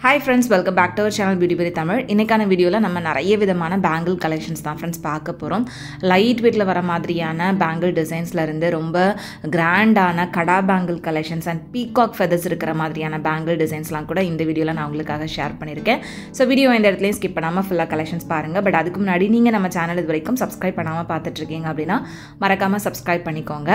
Hi friends, welcome back to our channel Beauty Berry Tamil. இன்னைக்கான வீடியோல நம்ம நிறைய விதமான பேங்கிள் கலெக்ஷன்ஸ் தான் फ्रेंड्स பார்க்க போறோம். லைட் வெயிட்ல வர மாதிரியான பேங்கிள் டிசைன்ஸ்ல இருந்து ரொம்ப கிராண்டான கடா bangle collections and peacock feathers இருக்கிற மாதிரியான பேங்கிள் டிசைன்ஸ்லாம் கூட இந்த வீடியோல நான் உங்களுக்காக ஷேர் பண்ணிருக்கேன். சோ வீடியோ இந்த இடத்துலயே ஸ்கிப் பண்ணாம ஃபுல்லா கலெக்ஷன்ஸ் பாருங்க. பட் அதுக்கு முன்னாடி நீங்க நம்ம சேனல் இது வரைக்கும் Subscribe பண்ணாம பார்த்துட்டு இருக்கீங்க அப்படினா மறக்காம Subscribe பண்ணிக்கோங்க.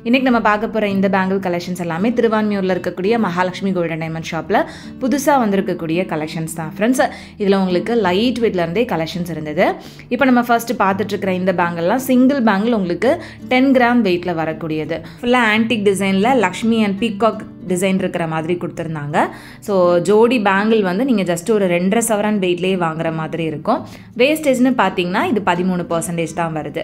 இன்னைக்கு நம்ம பார்க்க போற இந்த பேங்கிள் கலெக்ஷன்ஸ் எல்லாமே திருவான்மியூர்ல இருக்கக்கூடிய மகாலட்சுமி கோல்டன் டைமண்ட் ஷாப்ல புதுசா வந்திருக்க கூடிய கலெக்ஷன்ஸ் தான் फ्रेंड्स. இதுல உங்களுக்கு லைட் வெயிட்ல இருந்தே கலெக்ஷன்ஸ் இருந்தது. இப்போ நம்ம ஃபர்ஸ்ட் பார்த்துட்டு இருக்கிற இந்த பேங்கிள்லாம் சிங்கிள் பேங்கிள் உங்களுக்கு 10 கிராம் வெயிட்ல வரக்கூடியது. ஃபுல்லா ஆன்டிக் டிசைன்ல லக்ஷ்மி அண்ட் பீகாக் டிசைன் இருக்கிற மாதிரி கொடுத்துருந்தாங்க. ஸோ ஜோடி பேங்கிள் வந்து நீங்கள் ஜஸ்ட் ஒரு 2.5 சவரன் வெயிட்லேயே வாங்குற மாதிரி இருக்கும். வேஸ்டேஜ்னு பார்த்தீங்கன்னா இது 13% தான் வருது.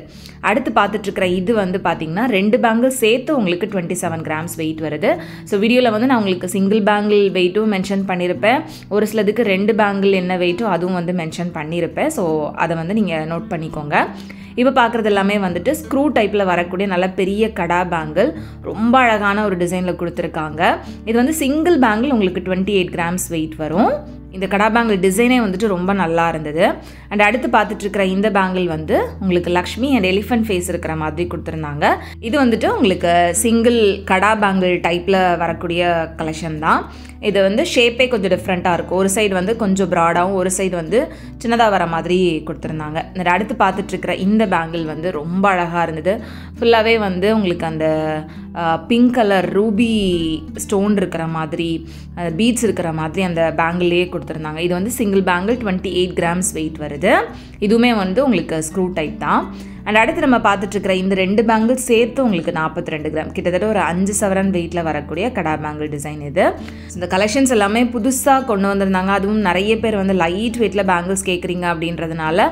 அடுத்து பார்த்துட்ருக்கிற இது வந்து பார்த்தீங்கன்னா 2 பேங்கிள் சேர்த்து உங்களுக்கு 27 கிராம்ஸ் வெயிட் வருது. ஸோ வீடியோவில் வந்து நான் உங்களுக்கு சிங்கிள் பேங்கிள் வெயிட்டும் மென்ஷன் பண்ணியிருப்பேன். ஒரு சிலதுக்கு 2 பேங்கிள் என்ன வெயிட்டோ அதுவும் வந்து மென்ஷன் பண்ணியிருப்பேன். ஸோ அதை வந்து நீங்கள் நோட் பண்ணிக்கோங்க. இப்போ பார்க்குறது எல்லாமே வந்துட்டு ஸ்க்ரூ டைப்பில் வரக்கூடிய நல்ல பெரிய கடா பேங்கிள், ரொம்ப அழகான ஒரு டிசைனில் கொடுத்துருக்காங்க. இது வந்து சிங்கிள் பேங்கிள் உங்களுக்கு 28 கிராம்ஸ் வெயிட் வரும். இந்த கடா பேங்கிள் டிசைனே வந்துட்டு ரொம்ப நல்லா இருந்தது. அண்ட் அடுத்து பார்த்துட்டு இருக்கிற இந்த பேங்கிள் வந்து உங்களுக்கு லக்ஷ்மி அண்ட் எலிஃபென்ட் ஃபேஸ் இருக்கிற மாதிரி கொடுத்துருந்தாங்க. இது வந்துட்டு உங்களுக்கு சிங்கிள் கடா பேங்கிள் டைப்பில் வரக்கூடிய கலெக்ஷன் தான். இது வந்து ஷேப்பே கொஞ்சம் டிஃப்ரெண்ட்டாக இருக்கும். ஒரு சைடு வந்து கொஞ்சம் ப்ராடாகவும் ஒரு சைடு வந்து சின்னதாக வர மாதிரி கொடுத்துருந்தாங்க. அடுத்து பார்த்துட்ருக்கிற இந்த பேங்கிள் வந்து ரொம்ப அழகாக இருந்தது. ஃபுல்லாகவே வந்து உங்களுக்கு அந்த பிங்க் கலர் ரூபி ஸ்டோன் இருக்கிற மாதிரி பீட்ஸ் இருக்கிற மாதிரி அந்த பேங்கிள்லேயே கொடுத்துருந்தாங்க. இது வந்து சிங்கிள் பேங்கிள் 28 கிராம்ஸ் வெயிட் வருது. இதுவுமே வந்து உங்களுக்கு ஸ்க்ரூ டைப் தான். அண்ட் அடுத்து நம்ம பார்த்துட்ருக்கிற இந்த 2 பேங்கிள் சேர்த்து உங்களுக்கு 42 கிராம், கிட்டத்தட்ட ஒரு 5 சவரன் வெயிட்டில் வரக்கூடிய கடா பேங்கிள் டிசைன் இது. இந்த கலெக்ஷன்ஸ் எல்லாமே புதுசாக கொண்டு வந்திருந்தாங்க. அதுவும் நிறைய பேர் வந்து லைட் வெயிட்டில் பேங்கிள்ஸ் கேட்குறீங்க அப்படின்றதுனால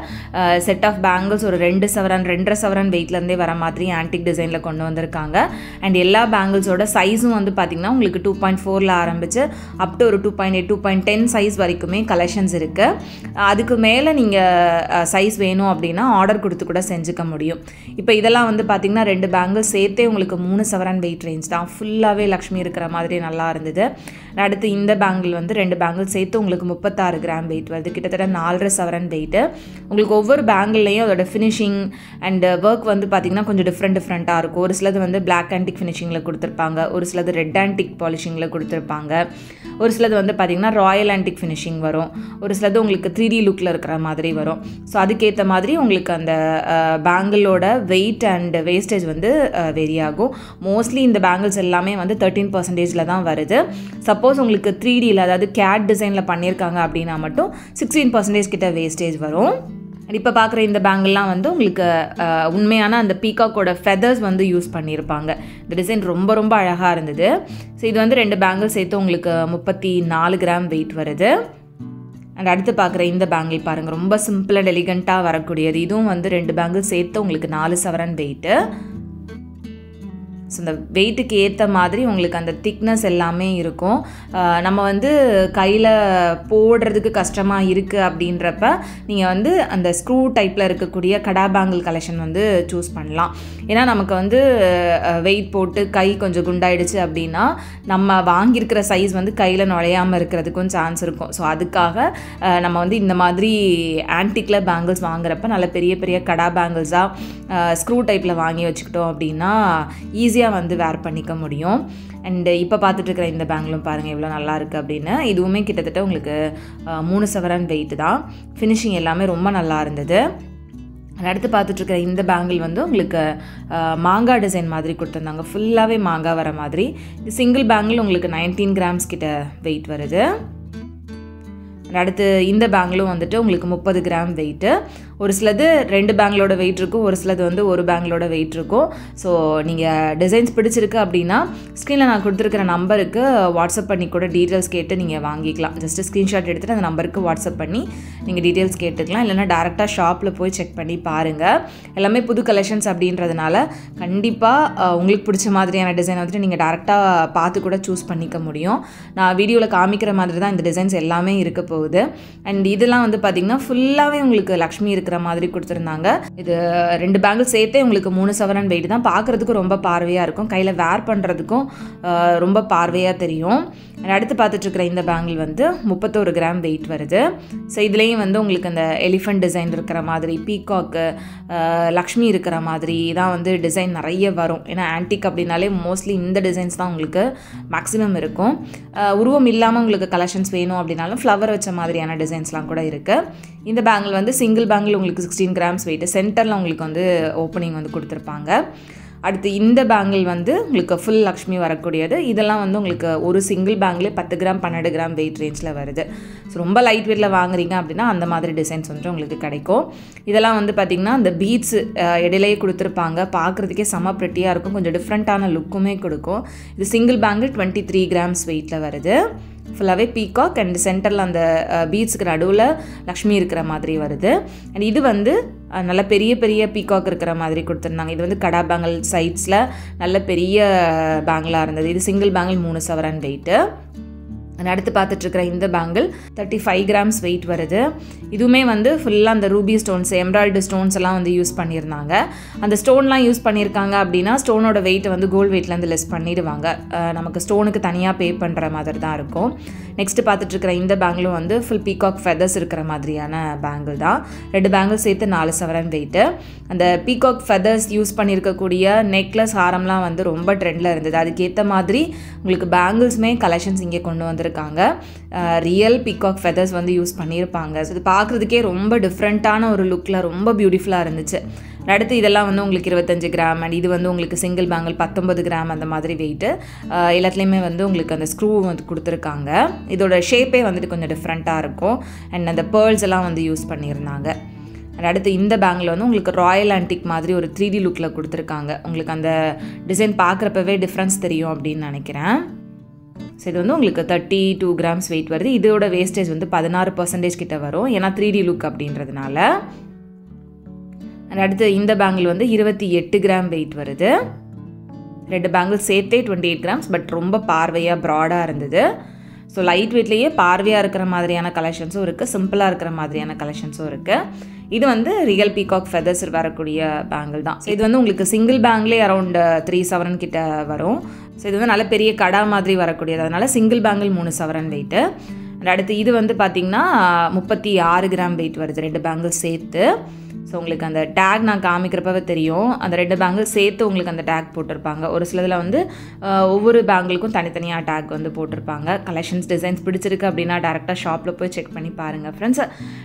செட் ஆஃப் பேங்கிள்ஸ் ஒரு 2 சவரன் 2.5 சவரன் வெயிட்லேருந்தே வர மாதிரி ஆன்டிக் டிசைனில் கொண்டு வந்திருக்காங்க. அண்ட் எல்லா பேங்கிள்ஸோட சைஸும் வந்து பார்த்திங்கன்னா உங்களுக்கு 2.4ல் ஆரம்பித்து அப் டு ஒரு 2.8 2.10 சைஸ் வரைக்குமே கலெக்ஷன்ஸ் இருக்குது. அதுக்கு மேலே நீங்கள் சைஸ் வேணும் அப்படின்னா ஆர்டர் கொடுத்து கூட செஞ்சுக்க முடியும். இப்போ இதெல்லாம் வந்து பார்த்தீங்கன்னா 2 பேங்கிள் சேர்த்தே உங்களுக்கு 3 சவரன் வெயிட் ரேஞ்ச் தான். ஃபுல்லாகவே லக்ஷ்மி இருக்கிற மாதிரி நல்லா இருந்தது. அடுத்து இந்த பேங்கிள் வந்து 2 பேங்கிள் சேர்த்து உங்களுக்கு 36 கிராம் வெயிட் வருது. கிட்டத்தட்ட 4.5 சவரன் வெயிட்டு. உங்களுக்கு ஒவ்வொரு பேங்கிள்லையும் அதோட ஃபினிஷிங் அண்ட் ஒர்க் வந்து பார்த்திங்கன்னா கொஞ்சம் டிஃப்ரெண்ட்டாக இருக்கும். ஒரு சிலது வந்து பிளாக் ஆன்டிக் ஃபினிஷிங்கில் கொடுத்துருப்பாங்க, ஒரு சிலது ரெட் ஆன்டிக் பாலிஷிங்கில் கொடுத்துருப்பாங்க, ஒரு சிலது வந்து பார்த்திங்கன்னா ராயல் ஆன்டிக் ஃபினிஷிங் வரும், ஒரு சிலது உங்களுக்கு 3D லுக்கில் இருக்கிற மாதிரி வரும். ஸோ அதுக்கேற்ற மாதிரி உங்களுக்கு அந்த பேங்கிளோட வெயிட் அண்ட் வேஸ்டேஜ் வந்து வேரி ஆகும். மோஸ்ட்லி இந்த பேங்கிள்ஸ் எல்லாமே வந்து 13% தான் வருது. சப்போஸ் உங்களுக்கு 3Dயில் அதாவது கேட் டிசைனில் பண்ணியிருக்காங்க அப்படின்னா மட்டும் 16% கிட்ட வேஸ்டேஜ் வரும். இப்போ பார்க்குற இந்த பேங்கிள்லாம் வந்து உங்களுக்கு உண்மையான அந்த பீகாக்கோட ஃபெதர்ஸ் வந்து யூஸ் பண்ணியிருப்பாங்க. இந்த டிசைன் ரொம்ப ரொம்ப அழகாக இருந்தது. ஸோ இது வந்து 2 பேங்கிள் சேர்த்து உங்களுக்கு 34 கிராம் வெயிட் வருது. அண்ட் அடுத்து பார்க்குற இந்த பேங்கிள் பாருங்கள், ரொம்ப சிம்பிள் அண்ட் எலிகண்ட்டாக வரக்கூடியது. இதுவும் வந்து 2 பேங்கிள் சேர்த்து உங்களுக்கு 4 சவரன் வெயிட்டு. ஸோ இந்த வெயிட்டுக்கு ஏற்ற மாதிரி உங்களுக்கு அந்த திக்னஸ் எல்லாமே இருக்கும். நம்ம வந்து கையில் போடுறதுக்கு கஷ்டமாக இருக்குது அப்படின்றப்ப நீங்கள் வந்து அந்த ஸ்க்ரூ டைப்பில் இருக்கக்கூடிய கடா பேங்கிள் கலெக்ஷன் வந்து சூஸ் பண்ணலாம். ஏன்னா நமக்கு வந்து வெயிட் போட்டு கை கொஞ்சம் குண்டாயிடுச்சு அப்படின்னா நம்ம வாங்கியிருக்கிற சைஸ் வந்து கையில் நுழையாமல் இருக்கிறதுக்கும் சான்ஸ் இருக்கும். ஸோ அதுக்காக நம்ம வந்து இந்த மாதிரி ஆன்டிக்கில் பேங்கிள்ஸ் வாங்குறப்ப நல்ல பெரிய பெரிய கடா பேங்கிள்ஸாக ஸ்க்ரூ டைப்பில் வாங்கி வச்சுக்கிட்டோம் அப்படின்னா ஈஸியாக வந்து வேர் பண்ணிக்க முடியும். அண்ட் இப்போ பார்த்துட்ருக்கிற இந்த பேங்கிளும் பாருங்கள் எவ்வளோ நல்லா இருக்குது அப்படின்னு. இதுவுமே கிட்டத்தட்ட உங்களுக்கு 3 சவரன் வெயிட் தான். ஃபினிஷிங் எல்லாமே ரொம்ப நல்லா இருந்தது. அடுத்து பார்த்துட்ருக்கிற இந்த பேங்கிள் வந்து உங்களுக்கு மாங்காய் டிசைன் மாதிரி கொடுத்துருந்தாங்க. ஃபுல்லாகவே மாங்காய் வர மாதிரி. இது சிங்கிள் பேங்கிள் உங்களுக்கு 19 கிராம்ஸ் கிட்ட வெயிட் வருது. அடுத்து இந்த பேங்கிளும் வந்துட்டு உங்களுக்கு 30 கிராம் வெயிட்டு. ஒரு சிலது 2 பேங்கிளோட வெயிட் இருக்கும், ஒரு சிலது வந்து ஒரு பேங்கிளோட வெயிட் இருக்கும். ஸோ நீங்கள் டிசைன்ஸ் பிடிச்சிருக்கு அப்படின்னா ஸ்க்ரீனில் நான் கொடுத்துருக்கிற நம்பருக்கு வாட்ஸ்அப் பண்ணி கூட டீட்டெயில்ஸ் கேட்டு நீங்கள் வாங்கிக்கலாம். ஜஸ்ட்டு ஸ்க்ரீன்ஷாட் எடுத்துகிட்டு அந்த நம்பருக்கு வாட்ஸ்அப் பண்ணி நீங்கள் டீட்டெயில்ஸ் கேட்டுக்கலாம். இல்லைனா டேரெக்டாக ஷாப்பில் போய் செக் பண்ணி பாருங்கள். எல்லாமே புது கலெக்ஷன்ஸ் அப்படின்றதுனால கண்டிப்பாக உங்களுக்கு பிடிச்ச மாதிரியான டிசைன் வந்துட்டு நீங்கள் டேரெக்டாக பார்த்து கூட சூஸ் பண்ணிக்க முடியும். நான் வீடியோவில் காமிக்கிற மாதிரி தான் இந்த டிசைன்ஸ் எல்லாமே இருக்க போகுது. அண்ட் இதெல்லாம் வந்து பார்த்திங்கன்னா ஃபுல்லாகவே உங்களுக்கு லக்ஷ்மி இருக்கிற இருக்கிற மாதிரி கொடுத்துருந்தாங்க. இது 2 பேங்கிள் சேர்த்தே உங்களுக்கு 3 சவரன் வெயிட் தான். பார்க்குறதுக்கும் ரொம்ப பார்வையாக இருக்கும், கையில் வேர் பண்ணுறதுக்கும் ரொம்ப பார்வையாக தெரியும். அடுத்து பார்த்துட்ருக்கிற இந்த பேங்கிள் வந்து 31 கிராம் வெயிட் வருது. ஸோ இதுலேயும் வந்து உங்களுக்கு அந்த எலிஃபண்ட் டிசைன் இருக்கிற மாதிரி, பீகாக்கு, லக்ஷ்மி இருக்கிற மாதிரி தான் வந்து டிசைன் நிறைய வரும். ஏன்னா ஆன்டிக் அப்படின்னாலே மோஸ்ட்லி இந்த டிசைன்ஸ் தான் உங்களுக்கு மேக்ஸிமம் இருக்கும். உருவம் இல்லாமல் உங்களுக்கு கலெக்ஷன்ஸ் வேணும் அப்படின்னாலும் ஃப்ளவர் வச்ச மாதிரியான டிசைன்ஸ்லாம் கூட இருக்குது. இந்த பேங்கிள் வந்து சிங்கிள் பேங்கிள் உங்களுக்கு 16 கிராம்ஸ் வெயிட், சென்டரில் உங்களுக்கு வந்து ஓப்பனிங் வந்து கொடுத்துருப்பாங்க. அடுத்து இந்த பேங்கிள் வந்து உங்களுக்கு ஃபுல் லக்ஷ்மி வரக்கூடியது. இதெல்லாம் வந்து உங்களுக்கு ஒரு சிங்கிள் பேங்கிளே 10 கிராம் 12 கிராம் வெயிட் ரேஞ்சில் வருது. ஸோ ரொம்ப லைட் வெயிட்டில் வாங்குறீங்க அப்படின்னா அந்த மாதிரி டிசைன்ஸ் வந்து உங்களுக்கு கிடைக்கும். இதெல்லாம் வந்து பார்த்திங்கன்னா அந்த பீட்ஸ் இடையிலேயே கொடுத்துருப்பாங்க, பார்க்குறதுக்கே செம்ம ப்ரெட்டியாக இருக்கும், கொஞ்சம் டிஃப்ரெண்ட்டான லுக்குமே கொடுக்கும். இது சிங்கிள் பேங்கிள் 23 கிராம்ஸ் வெயிட்டில் வருது. ஃபுல்லாகவே பீகாக் அண்ட் சென்டரில் அந்த பீட்ஸுக்கு நடுவில் லக்ஷ்மி இருக்கிற மாதிரி வருது. அண்ட் இது வந்து நல்ல பெரிய பெரிய பீகாக் இருக்கிற மாதிரி கொடுத்துருந்தாங்க. இது வந்து கடா பேங்கிள் சைட்ஸில் நல்ல பெரிய பேங்கிளாக இருந்தது. இது சிங்கிள் பேங்கிள் 3 சவரன் வெயிட்டு. அடுத்து பார்த்துட்ருக்கிற இந்த பேங்கிள் 35 கிராம்ஸ் வெயிட் வருது. இதுவுமே வந்து ஃபுல்லாக அந்த ரூபி ஸ்டோன்ஸ், எம்ப்ராய்டு ஸ்டோன்ஸ் எல்லாம் வந்து யூஸ் பண்ணியிருந்தாங்க. அந்த ஸ்டோன்லாம் யூஸ் பண்ணியிருக்காங்க அப்படின்னா ஸ்டோனோட வெயிட்டை வந்து கோல்டு வெயிட்லேருந்து லெஸ் பண்ணிடுவாங்க. நமக்கு ஸ்டோனுக்கு தனியாக பே பண்ணுற மாதிரி தான் இருக்கும். நெக்ஸ்ட்டு பார்த்துட்ருக்கிற இந்த பேங்கிளும் வந்து ஃபுல் பீகாக் ஃபெதர்ஸ் இருக்கிற மாதிரியான பேங்கிள் தான். 2 பேங்கிள் சேர்த்து 4 சவரன் வெயிட்டு. அந்த பீகாக் ஃபெதர்ஸ் யூஸ் பண்ணியிருக்கக்கூடிய நெக்லஸ், ஹாரம்லாம் வந்து ரொம்ப ட்ரெண்டில் இருந்தது. அதுக்கேற்ற மாதிரி உங்களுக்கு பேங்கிள்ஸுமே கலெக்ஷன்ஸ் இங்கே கொண்டு வந்திருக்காங்க. ரியல் பீகாக் ஃபெதர்ஸ் வந்து யூஸ் பண்ணியிருப்பாங்க. ஸோ இது பார்க்குறதுக்கே ரொம்ப டிஃப்ரெண்ட்டான ஒரு லுக்கில் ரொம்ப பியூட்டிஃபுல்லாக இருந்துச்சு. அடுத்து இதெல்லாம் வந்து உங்களுக்கு 25 கிராம் அண்ட் இது வந்து உங்களுக்கு சிங்கிள் பேங்கிள் 19 கிராம் அந்த மாதிரி வெயிட்டு. எல்லாத்துலேயுமே வந்து உங்களுக்கு அந்த ஸ்க்ரூ வந்து கொடுத்துருக்காங்க. இதோட ஷேப்பே வந்துட்டு கொஞ்சம் டிஃப்ரெண்ட்டாக இருக்கும். அண்ட் அந்த பேர்ல்ஸ் எல்லாம் வந்து யூஸ் பண்ணியிருந்தாங்க. அடுத்து இந்த பேங்கில் வந்து உங்களுக்கு ராயல் ஆன்டிக் மாதிரி ஒரு 3D லுக்கில் கொடுத்துருக்காங்க. உங்களுக்கு அந்த டிசைன் பார்க்குறப்பவே டிஃப்ரென்ஸ் தெரியும் அப்படின்னு நினைக்கிறேன். ஸோ இது வந்து உங்களுக்கு 32 கிராம்ஸ் வெயிட் வருது. இதோட வேஸ்டேஜ் வந்து 16% கிட்ட வரும், ஏன்னா 3D லுக் அப்படின்றதுனால. அடுத்து இந்த பேங்கிள் வந்து 28 கிராம் வெயிட் வருது. 2 பேங்கிள் சேர்த்தே 28 கிராம்ஸ், பட் ரொம்ப பார்வையாக ப்ராடாக இருந்தது. ஸோ லைட் வெயிட்லேயே பார்வையாக இருக்கிற மாதிரியான கலெக்ஷன்ஸும் இருக்குது, சிம்பிளாக இருக்கிற மாதிரியான கலெக்ஷன்ஸும் இருக்குது. இது வந்து ரியல் பீகாக் ஃபெதர்ஸ் வரக்கூடிய பேங்கிள் தான். ஸோ இது வந்து உங்களுக்கு சிங்கிள் பேங்கிளே அரௌண்ட் 3 சவரன் கிட்ட வரும். ஸோ இது வந்து நல்ல பெரிய கடா மாதிரி வரக்கூடியது, அதனால் சிங்கிள் பேங்கிள் 3 சவரன் வெயிட்டு. அடுத்து இது வந்து பார்த்திங்கன்னா 36 கிராம் வெயிட் வருது, 2 பேங்கிள் சேர்த்து. ஸோ உங்களுக்கு அந்த டேக் நான் காமிக்கிறப்பவே தெரியும், அந்த 2 பேங்கிள் சேர்த்து உங்களுக்கு அந்த டேக் போட்டிருப்பாங்க. ஒரு சிலதில் வந்து ஒவ்வொரு பேங்கிளுக்கும் தனித்தனியாக டேக் வந்து போட்டிருப்பாங்க. கலெக்ஷன்ஸ் டிசைன்ஸ் பிடிச்சிருக்கு அப்படின்னா டேரெக்டாக ஷாப்பில் போய் செக் பண்ணி பாருங்கள் ஃப்ரெண்ட்ஸ்.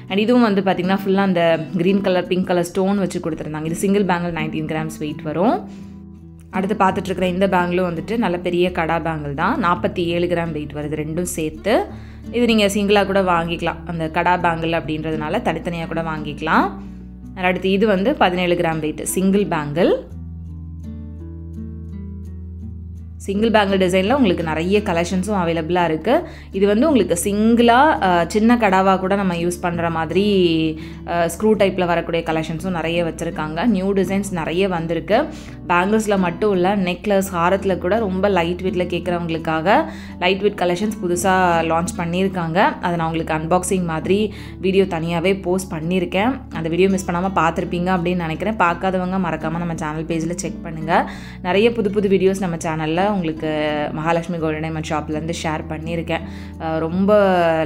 அண்ட் இதுவும் வந்து பார்த்திங்கன்னா ஃபுல்லாக அந்த green colour pink colour stone வச்சு கொடுத்துருந்தாங்க. இது சிங்கிள் பேங்கிள் 19 கிராம்ஸ் வெயிட் வரும். அடுத்து பார்த்துட்ருக்குற இந்த பேங்கிளும் வந்துட்டு நல்ல பெரிய கடா பேங்கிள் தான், 47 கிராம் வெயிட் வருது ரெண்டும் சேர்த்து. இது நீங்கள் சிங்கிளாக கூட வாங்கிக்கலாம், அந்த கடா பேங்கிள் அப்படின்றதுனால தனித்தனியாக கூட வாங்கிக்கலாம். அடுத்து இது வந்து 17 gram wait single bangle. Single bangle டிசைனில் உங்களுக்கு நிறைய கலெக்ஷன்ஸும் அவைலபிளாக இருக்குது. இது வந்து உங்களுக்கு சிங்கிளாக சின்ன கடாவாக கூட நம்ம யூஸ் பண்ணுற மாதிரி ஸ்க்ரூ டைப்பில் வரக்கூடிய கலெக்ஷன்ஸும் நிறைய வச்சுருக்காங்க. நியூ டிசைன்ஸ் நிறைய வந்திருக்கு. பேங்கிள்ஸில் மட்டும் இல்லை, நெக்லஸ், ஹாரத்தில் கூட ரொம்ப லைட் வெயிட்டில் கேட்குறவங்களுக்காக லைட் வெயிட் கலெக்ஷன்ஸ் புதுசாக லான்ச் பண்ணியிருக்காங்க. அதை நான் உங்களுக்கு அன்பாக்சிங் மாதிரி வீடியோ தனியாகவே போஸ்ட் பண்ணியிருக்கேன். அந்த வீடியோ மிஸ் பண்ணாமல் பார்த்துருப்பீங்க அப்படின்னு நினைக்கிறேன். பார்க்காதவங்க மறக்காமல் நம்ம சேனல் பேஜில் செக் பண்ணுங்கள். நிறைய புது புது வீடியோஸ் நம்ம சேனலில் உங்களுக்கு மகாலட்சுமி கோல்டன் டைமண்ட் ஷாப்லேருந்து ஷேர் பண்ணியிருக்கேன். ரொம்ப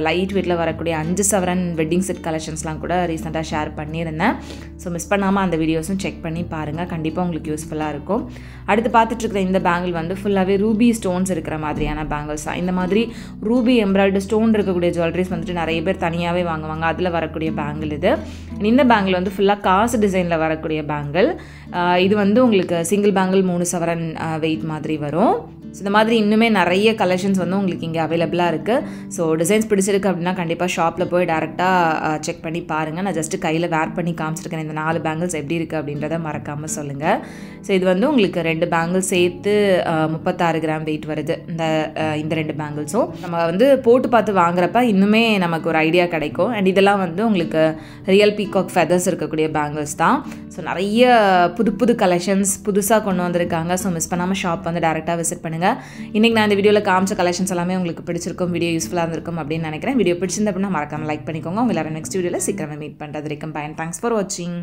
லைட் வெயிட்டில் வரக்கூடிய 5 சவரன் வெட்டிங் செட் கலெக்ஷன்ஸ்லாம் கூட ரீசெண்டாக ஷேர் பண்ணியிருந்தேன். ஸோ மிஸ் பண்ணாமல் அந்த வீடியோஸும் செக் பண்ணி பாருங்கள், கண்டிப்பாக உங்களுக்கு யூஸ்ஃபுல்லாக இருக்கும். அடுத்து பார்த்துட்ருக்குற இந்த பேங்கிள் வந்து ஃபுல்லாகவே ரூபி ஸ்டோன்ஸ் இருக்கிற மாதிரியான பேங்கிள்ஸ் தான். இந்த மாதிரி ரூபி எம்ப்ராய்டு ஸ்டோன் இருக்கக்கூடிய ஜுவல்லரிஸ் வந்துட்டு நிறைய பேர் தனியாகவே வாங்குவாங்க, அதில் வரக்கூடிய பேங்கிள் இது. இந்த பேங்கிள் வந்து ஃபுல்லாக காசு டிசைனில் வரக்கூடிய பேங்கிள். இது வந்து உங்களுக்கு சிங்கிள் பேங்கிள் 3 சவரன் வெயிட் மாதிரி வரும். ஸோ இந்த மாதிரி இன்னுமே நிறைய கலெக்ஷன்ஸ் வந்து உங்களுக்கு இங்கே அவைலபிளாக இருக்குது. ஸோ டிசைன்ஸ் பிடிச்சிருக்கு அப்படின்னா கண்டிப்பாக ஷாப்பில் போய் டேரெக்டாக செக் பண்ணி பாருங்கள். நான் ஜஸ்ட்டு கையில் வேர் பண்ணி காமிச்சிருக்கேன். இந்த 4 பேங்கிள்ஸ் எப்படி இருக்குது அப்படின்றத மறக்காமல் சொல்லுங்கள். ஸோ இது வந்து உங்களுக்கு 2 பேங்கிள் சேர்த்து 36 கிராம் வெயிட் வருது. இந்த 2 பேங்கிள்ஸும் நம்ம வந்து போட்டு பார்த்து வாங்குறப்ப இன்னுமே நமக்கு ஒரு ஐடியா கிடைக்கும். அண்ட் இதெல்லாம் வந்து உங்களுக்கு ரியல் பீகாக் ஃபெதர்ஸ் இருக்கக்கூடிய பேங்கிள்ஸ் தான். ஸோ நிறைய புது புது கலெக்ஷன்ஸ் புதுசாக கொண்டு வந்திருக்காங்க. ஸோ மிஸ் பண்ணாமல் ஷாப் வந்து டேரெக்டாக விசிட் பண்ணுங்கள். பண்ணுங்கள். இன்றைக்கி நான் இந்த வீடியோவில் காமிச்ச கலெக்ஷன்ஸ் எல்லாமே உங்களுக்கு பிடிச்சிருக்கும், வீடியோ யூஸ்ஃபுல்லாக இருந்திருக்கும் அப்படின்னு நினைக்கிறேன். வீடியோ பிடிச்சிருந்த அப்படின்னா மறக்காமல் லைக் பண்ணிக்கோங்க. உங்களை நெக்ஸ்ட் வீடியோவில் சீக்கிரமே மீட் பண்ணுறது வரைக்கும் பை. தேங்க்ஸ் ஃபார் வாட்சிங்.